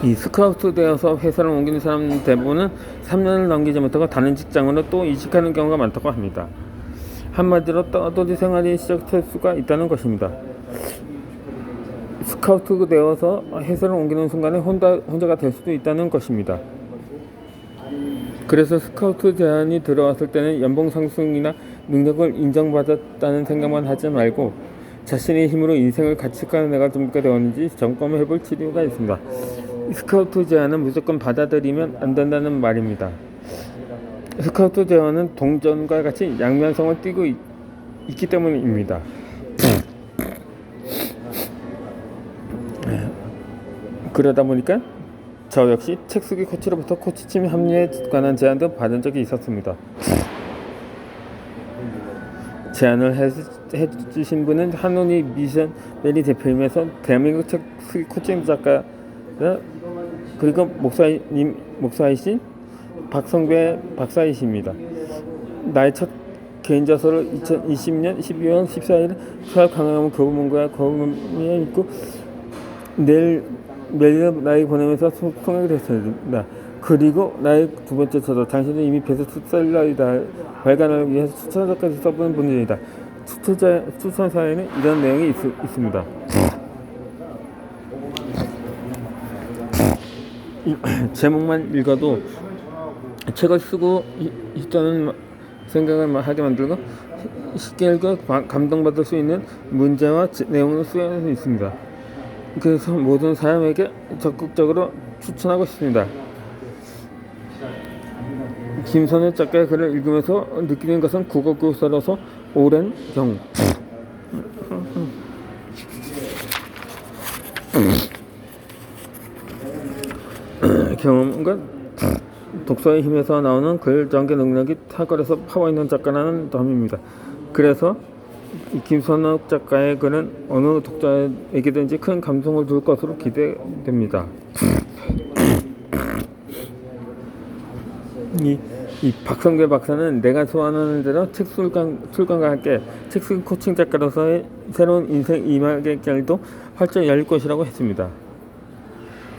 이 스카우트 되어서 회사를 옮기는 사람 대부분은 3년을 넘기지 못하고 다른 직장으로 또 이직하는 경우가 많다고 합니다. 한마디로 떠돌이 생활이 시작될 수가 있다는 것입니다. 스카우트 되어서 회사를 옮기는 순간에 혼자가 될 수도 있다는 것입니다. 그래서 스카우트 제안이 들어왔을 때는 연봉 상승이나 능력을 인정받았다는 생각만 하지 말고 자신의 힘으로 인생을 가치관 내가 준비가 되었는지 점검해 볼 필요가 있습니다. 스카우트 제안은 무조건 받아들이면 안 된다는 말입니다. 스카우트 제안은 동전과 같이 양면성을 띠고 있기 때문입니다. 그러다 보니까 저 역시 책 쓰기 코치로부터 코치팀 합류에 관한 제안도 받은 적이 있었습니다. 제안을 해주신 분은 한온이 미션 메리 대표이면서 대한민국 책 쓰기 코칭 작가 그리고 목사이신 박성배 박사이십니다. 나의 첫 개인 저서를 2020년 12월 14일 서울 강화문 교보문고에 거문에 있고 매일 나에게 보내면서 소통하게 됐습니다. 그리고 나의 두 번째 저서 당신은 이미 베스트셀러이다 발간을 위해서 추천서까지 써본 분들이다. 추천 사연에 이런 내용이 있습니다. 제목만 읽어도 책을 쓰고 싶다는 생각을 하게 만들고 쉽게 읽어 감동받을 수 있는 문제와 내용을 수행할 수 있습니다. 그래서 모든 사람에게 적극적으로 추천하고 싶습니다. 김선우 작가의 글을 읽으면서 느끼는 것은 국어교사로서 오랜 경험과 독서의 힘에서 나오는 글 전개 능력이 탁월해서 파워 있는 작가라는 점입니다. 그래서 김선욱 작가의 글은 어느 독자에게든지 큰 감동을 줄 것으로 기대됩니다. 이 박성배 박사는 내가 소원하는 대로 책 출간과 함께 책 쓰기 코칭 작가로서의 새로운 인생 이막의 길도 활짝 열릴 것이라고 했습니다.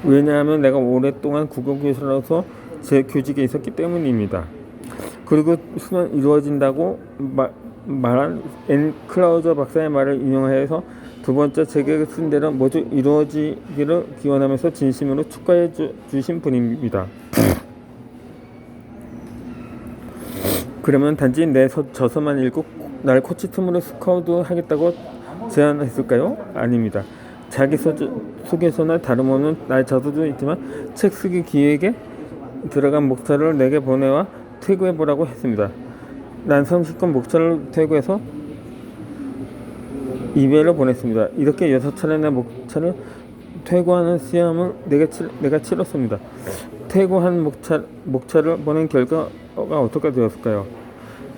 왜냐하면 내가 오랫동안 국어교사로서 제 교직에 있었기 때문입니다. 그리고 수면 이루어진다고 말한 앤 클라우저 박사의 말을 인용해서 두 번째 제게 쓴 대로 모두 이루어지기를 기원하면서 진심으로 축하해 주신 분입니다. 그러면 단지 내 저서만 읽고 날 코치팀으로 스카우트 하겠다고 제안했을까요? 아닙니다. 자기소개서나 다름없는 나의 저서도 있지만 책 쓰기 기획에 들어간 목차를 내게 보내와 퇴고해보라고 했습니다. 난 성실껏 목차를 퇴고해서 이메일을 보냈습니다. 이렇게 6차례나 목차를 퇴고하는 시험을 내가 치렀습니다. 퇴고한 목차를 보낸 결과가 어떻게 되었을까요?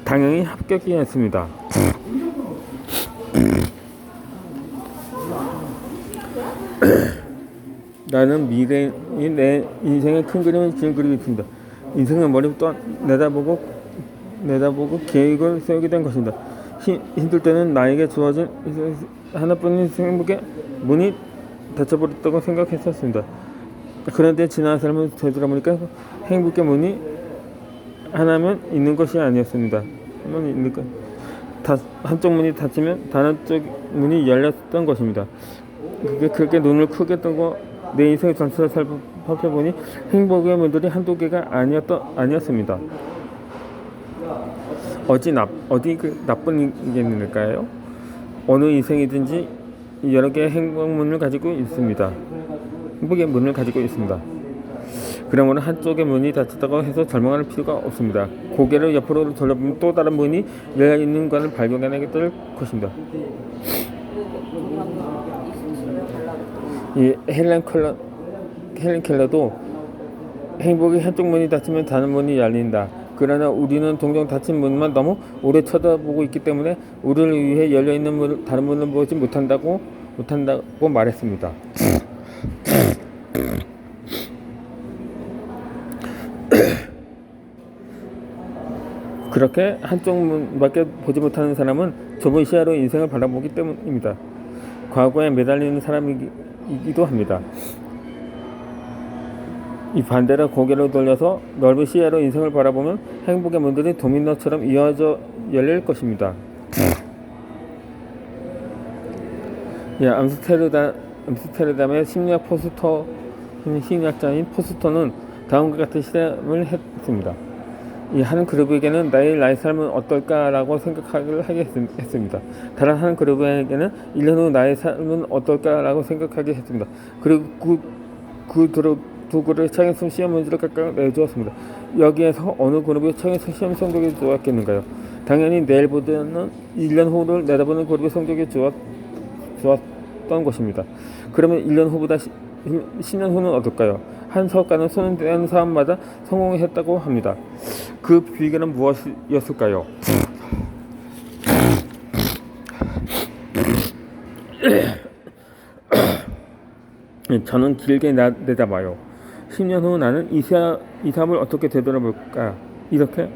당연히 합격이었습니다. 나는 미래인 내 인생의 큰 그림을 지금 그리고 있습니다. 인생의 머리부터 내다보고 계획을 세우게 된 것입니다. 힘들 때는 나에게 주어진 하나뿐인 행복의 문이 닫혀버렸다고 생각했었습니다. 그런데 지난 삶을 되돌아보니까 행복의 문이 하나면 있는 것이 아니었습니다. 한쪽 문이 닫히면 다른 쪽 문이 열렸던 것입니다. 그렇게 눈을 크게 뜨고 내 인생의 전체를 살펴보니 행복의 문들이 한두 개가 아니었습니다. 어디 나쁜 일일까요? 어느 인생이든지 여러 개의 행복의 문을 가지고 있습니다. 행복의 문을 가지고 있습니다. 그러므로 한쪽의 문이 닫혔다고 해서 절망할 필요가 없습니다. 고개를 옆으로 돌려보면 또 다른 문이 열려있는 것을 발견하게 될 것입니다. 이 헬렌 켈러도 행복이 한쪽 문이 닫히면 다른 문이 열린다. 그러나 우리는 종종 닫힌 문만 너무 오래 쳐다보고 있기 때문에 우리를 위해 열려있는 다른 문을 보지 못한다고 말했습니다. 그렇게 한쪽 문밖에 보지 못하는 사람은 좁은 시야로 인생을 바라보기 때문입니다. 과거에 매달리는 사람이기도 합니다. 이 반대로 고개를 돌려서 넓은 시야로 인생을 바라보면 행복의 문들이 도미노처럼 이어져 열릴 것입니다. 예, 암스테르담의 심리학자인 포스터는 다음과 같은 실험을 했습니다. 이 한 그룹에게는 나의 삶은 어떨까라고 생각하게 했습니다. 다른 한 그룹에게는 1년 후 나의 삶은 어떨까라고 생각하게 했습니다. 그리고 두 그룹의 창의성 시험 문제를 각각 내주었습니다. 여기에서 어느 그룹의 창의성 시험 성적이 좋았겠는가요? 당연히 내일보다는 1년 후를 내다보는 그룹의 성적이 좋았던 것입니다. 그러면 1년 후보다 10년 후는 어떨까요? 한 사업가는 손을 댄 사람마다 성공했다고 합니다. 그 비결은 무엇이었을까요? 저는 길게 내다봐요. 10년 후 나는 이 삶을 어떻게 되돌아볼까? 이렇게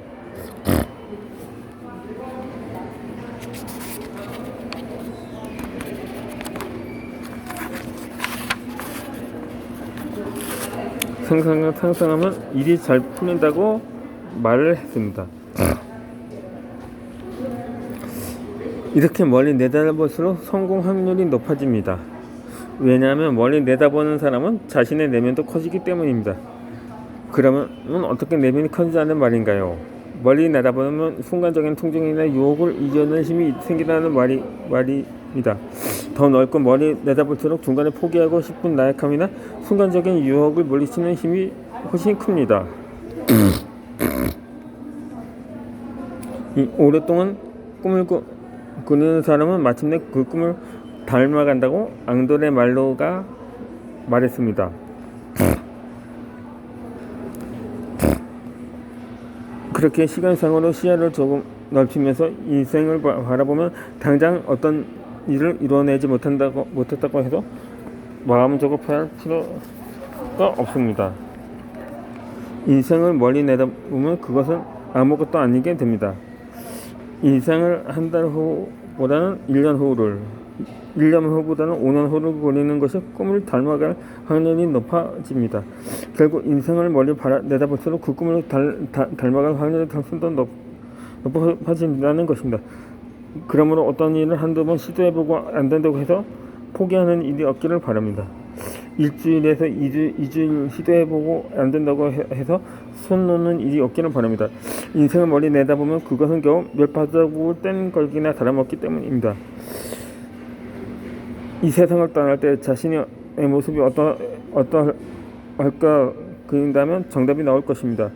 상상하면 일이 잘 풀린다고 말을 했습니다. 이렇게 멀리 내다볼수록 성공 확률이 높아집니다. 왜냐하면 멀리 내다보는 사람은 자신의 내면도 커지기 때문입니다. 그러면 어떻게 내면이 커지자는 말인가요? 멀리 내다보면 순간적인 통증이나 유혹을 이겨낼 힘이 생긴다는 말입니다. 더 넓고 멀리 내다볼수록 중간에 포기하고 싶은 나약함이나 순간적인 유혹을 물리치는 힘이 훨씬 큽니다. 오랫동안 꿈을 꾸는 사람은 마침내 그 꿈을 닮아간다고 앙도레 말로가 말했습니다. 그렇게 시간상으로 시야를 조금 넓히면서 인생을 바라보면 당장 어떤 일을 이뤄내지 못했다고 해도 마음 조급할 필요가 없습니다. 인생을 멀리 내다보면 그것은 아무것도 아니게 됩니다. 인생을 한 달 후보다는 1년 후를 1년 후보다는 5년 후를 그리는 것이 꿈을 닮아갈 확률이 높아집니다. 결국 인생을 멀리 내다볼수록 그 꿈을 닮아갈 확률이 훨씬 더 높아진다는 것입니다. 그러므로 어떤 일을 한두 번 시도해보고 안 된다고 해서 포기하는 일이 없기를 바랍니다. 일주일에서 2주일 시도해보고 안 된다고 해서 손 놓는 일이 없기를 바랍니다. 인생을 멀리 내다보면 그것은 겨우 몇 발자국을 뗀 걸기나 다름없기 때문입니다. 이 세상을 떠날 때 자신의 모습이 어떠할까 그린다면 정답이 나올 것입니다.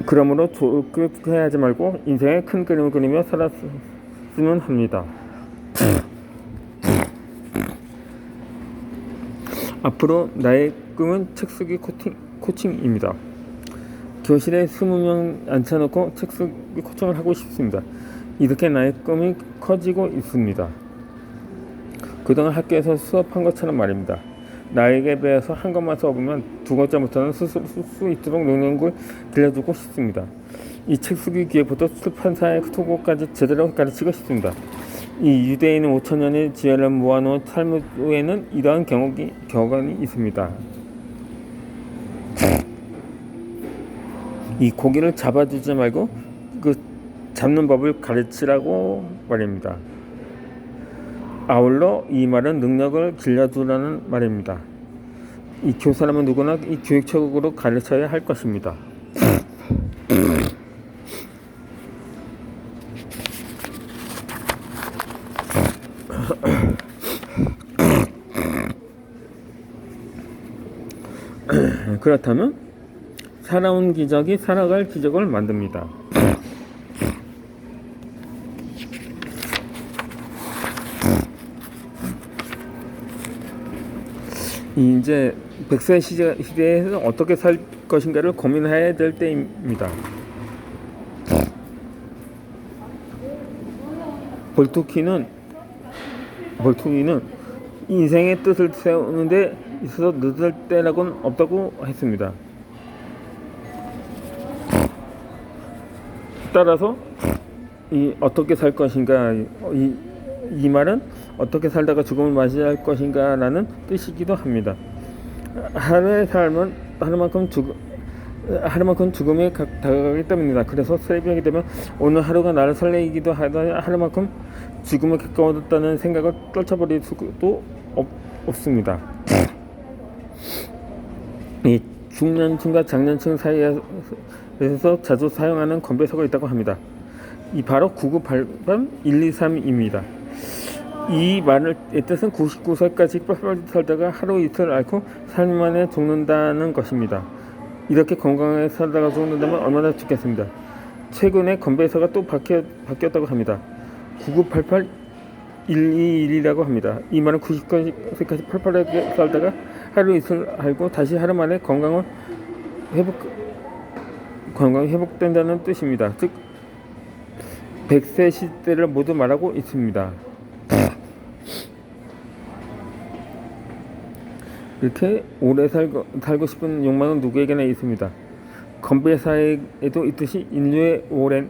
그러므로 조급해하지 말고 인생의 큰 그림을 그리며 살았으면 합니다. 앞으로 나의 꿈은 책쓰기 코칭입니다. 교실에 20명 앉혀놓고 책쓰기 코칭을 하고 싶습니다. 이렇게 나의 꿈이 커지고 있습니다. 그동안 학교에서 수업한 것처럼 말입니다. 나에게 배워서 한 것만 써보면 두 번째부터는 쓸 수 있도록 능력을 들려주고 싶습니다. 이 책쓰기 기획부터 출판사의 투고까지 제대로 가르치고 싶습니다. 이 유대인은 5,000년의 지혜를 모아놓은 탈무드에는 이러한 격언이 있습니다. 이 고기를 잡아주지 말고 그 잡는 법을 가르치라고 말입니다. 아울러 이 말은 능력을 길러주라는 말입니다. 이 교사라면 누구나 이 교육적으로 가르쳐야 할 것입니다. 그렇다면 살아온 기적이 살아갈 기적을 만듭니다. 이제 100세 시대에서 어떻게 살 것인가를 고민해야 될 때입니다. 볼투기는 인생의 뜻을 세우는데 있어서 늦을 때라고는 없다고 했습니다. 따라서 어떻게 살 것인가 이 말은 어떻게 살다가 죽음을 맞이할 것인가 라는 뜻이기도 합니다. 하루만큼 죽음이 다가가기 때문이다. 그래서 새벽이 되면 오늘 하루가 나를 설레이기도 하다 하루만큼 죽음에 가까워졌다는 생각을 떨쳐버릴 수도 없습니다. 이 중년층과 장년층 사이에서 자주 사용하는 건배사가 있다고 합니다. 이 바로 998-123입니다. 이 말의 뜻은 99세까지 뻘뻘 살다가 하루 이틀 앓고 삶 만에 죽는다는 것입니다. 이렇게 건강하게 살다가 죽는다면 얼마나 좋겠습니다. 최근에 건배사가 또 바뀌었다고 합니다. 9988-121이라고 합니다. 이 말은 99세까지 펄펄하게 살다가 하루 이틀 앓고 다시 하루 만에 건강이 회복된다는 뜻입니다. 즉 100세 시대를 모두 말하고 있습니다. 이렇게 오래 살고 싶은 욕망은 누구에게나 있습니다. 건배사에도 있듯이 인류의 오랜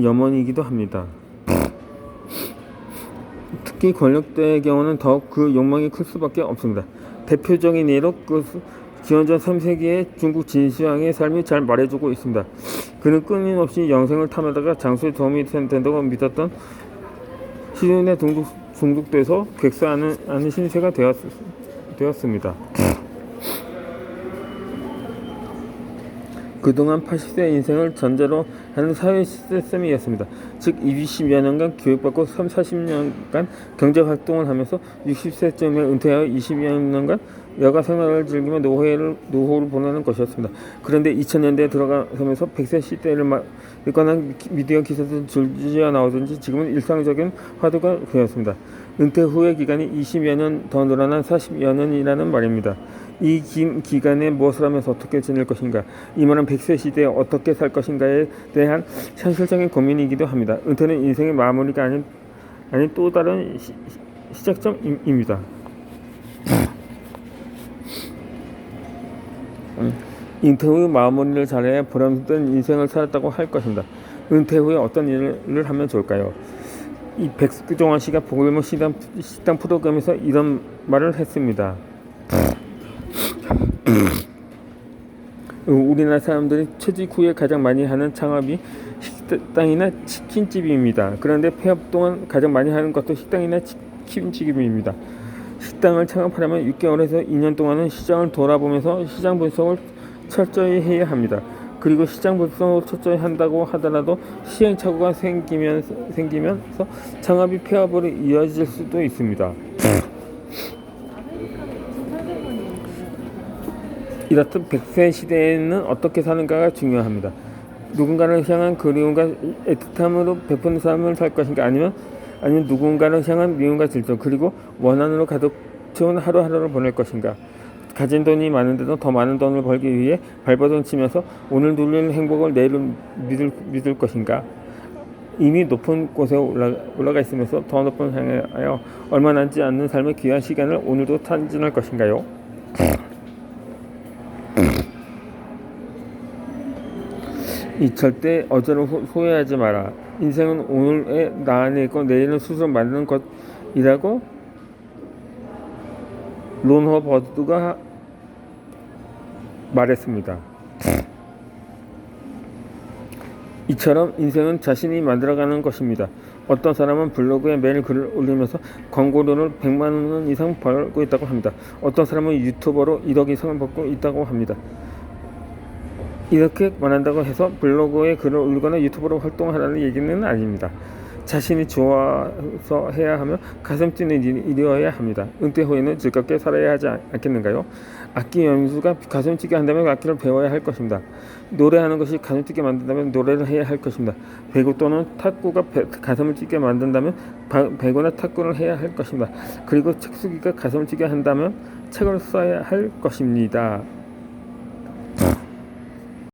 염원이기도 합니다. 특히 권력자의 경우는 더욱 그 욕망이 클 수밖에 없습니다. 대표적인 예로 기원전 3세기의 중국 진시황의 삶이 잘 말해주고 있습니다. 그는 끊임없이 영생을 탐하다가 장수에 도움이 된다고 믿었던 시련에 중독돼서 객사하는 신세가 되었습니다. 그동안 80세 인생을 전제로 하는 사회 시스템이었습니다. 즉 20여 년간 교육받고 40년간 경제활동을 하면서 60세쯤에 은퇴하여 20여 년간 여가생활을 즐기며 노후를 보내는 것이었습니다. 그런데 2000년대에 들어가면서 100세 시대를 관한 미디어 기사들 줄지어 나오든지 지금은 일상적인 화두가 되었습니다. 은퇴 후의 기간이 20여 년 더 늘어난 40여 년이라는 말입니다. 이 긴 기간에 무엇을 하면서 어떻게 지낼 것인가, 이 말은 100세 시대에 어떻게 살 것인가에 대한 현실적인 고민이기도 합니다. 은퇴는 인생의 마무리가 아닌 또 다른 시작점입니다. 은퇴 후 마무리를 잘해야 보람된 인생을 살았다고 할 것입니다. 은퇴 후에 어떤 일을 하면 좋을까요? 이 백종원 씨가 보글모 식당 프로그램에서 이런 말을 했습니다. 우리나라 사람들이 퇴직 후에 가장 많이 하는 창업이 식당이나 치킨집입니다. 그런데 폐업 동안 가장 많이 하는 것도 식당이나 치킨집입니다. 식당을 창업하려면 6개월에서 2년 동안은 시장을 돌아보면서 시장 분석을 철저히 해야 합니다. 그리고 시장 분석을 철저히 한다고 하더라도 시행착오가 생기면서 창업이 폐업으로 이어질 수도 있습니다. 이렇듯 100세 시대에는 어떻게 사는가가 중요합니다. 누군가를 향한 그리움과 애틋함으로 베푸는 삶을 살 것인가, 아니면 누군가를 향한 미움과 질투 그리고 원한으로 가득 채운 하루하루를 보낼 것인가. 가진 돈이 많은데도 더 많은 돈을 벌기 위해 발버둥 치면서 오늘 누릴 행복을 내일은 믿을 것인가. 이미 높은 곳에 올라가 있으면서 더 높은 향하여 얼마 남지 않는 삶의 귀한 시간을 오늘도 탐진할 것인가요? 절대 어제를 후회하지 마라. 인생은 오늘에 나 안에 있고 내일은 스스로 만드는 것이라고 론 허버드가 말했습니다. 이처럼 인생은 자신이 만들어가는 것입니다. 어떤 사람은 블로그에 매일 글을 올리면서 광고료를 100만 원 이상 벌고 있다고 합니다. 어떤 사람은 유튜버로 1억 이상을 벌고 있다고 합니다. 이렇게 말한다고 해서 블로그에 글을 올리거나 유튜브로 활동하라는 얘기는 아닙니다. 자신이 좋아서 해야 하며 가슴 뛰는 일이어야 합니다. 은퇴 후에는 즐겁게 살아야 하지 않겠는가요? 악기 연주가 가슴 뛰게 한다면 악기를 배워야 할 것입니다. 노래하는 것이 가슴 뛰게 만든다면 노래를 해야 할 것입니다. 배구 또는 탁구가 가슴을 뛰게 만든다면 배구나 탁구를 해야 할 것입니다. 그리고 책 쓰기가 가슴을 뛰게 한다면 책을 써야 할 것입니다.